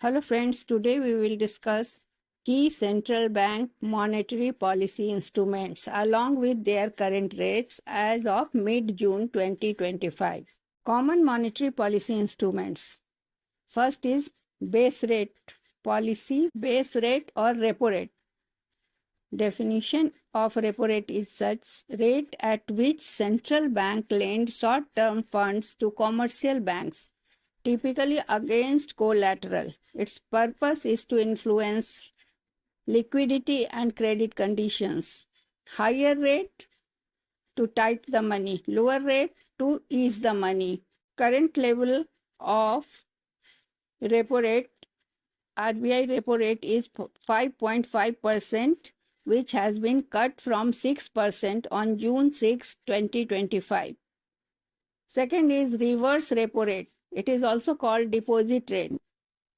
Hello friends, today we will discuss key central bank monetary policy instruments along with their current rates as of mid-June 2025. Common monetary policy instruments. First is base rate policy, base rate or repo rate. Definition of repo rate is such rate at which central bank lend short-term funds to commercial banks, typically against collateral. Its purpose is to influence liquidity and credit conditions. Higher rate to tight the money, lower rate to ease the money. Current level of repo rate, RBI repo rate is 5.5%, which has been cut from 6% on June 6, 2025. Second is reverse repo rate. It is also called deposit rate.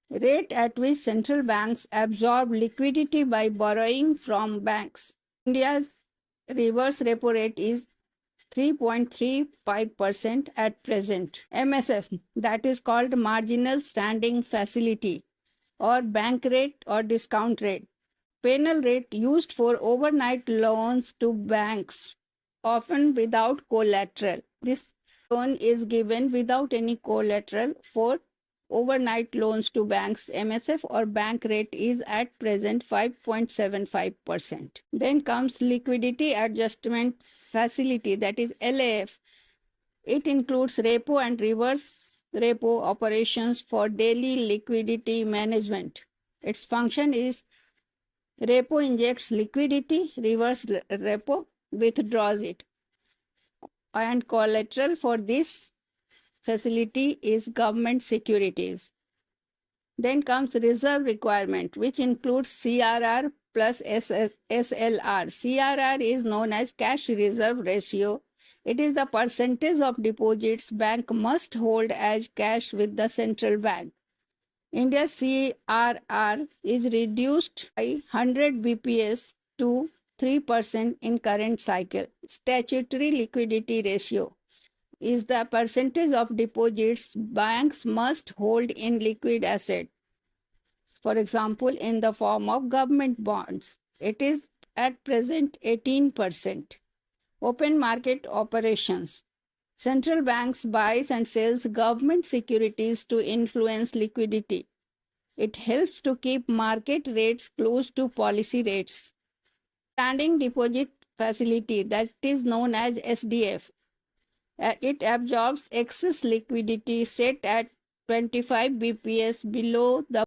Rate at which central banks absorb liquidity by borrowing from banks. India's reverse repo rate is 3.35% at present. MSF, that is called marginal standing facility, or bank rate or discount rate. Penal rate used for overnight loans to banks, often without collateral. This loan is given without any collateral for overnight loans to banks. MSF or bank rate is at present 5.75%. Then comes liquidity adjustment facility, that is LAF. It includes repo and reverse repo operations for daily liquidity management. Its function is repo injects liquidity, reverse repo withdraws it. And collateral for this facility is government securities. Then comes reserve requirement, which includes CRR plus SLR. CRR is known as cash reserve ratio. It is the percentage of deposits bank must hold as cash with the central bank. India's CRR is reduced by 100 bps to 3% in current cycle. Statutory liquidity ratio is the percentage of deposits banks must hold in liquid asset, for example, in the form of government bonds. It is at present 18%. Open market operations. Central banks buys and sells government securities to influence liquidity. It helps to keep market rates close to policy rates. Standing deposit facility, that is known as SDF. It absorbs excess liquidity set at 25 bps below the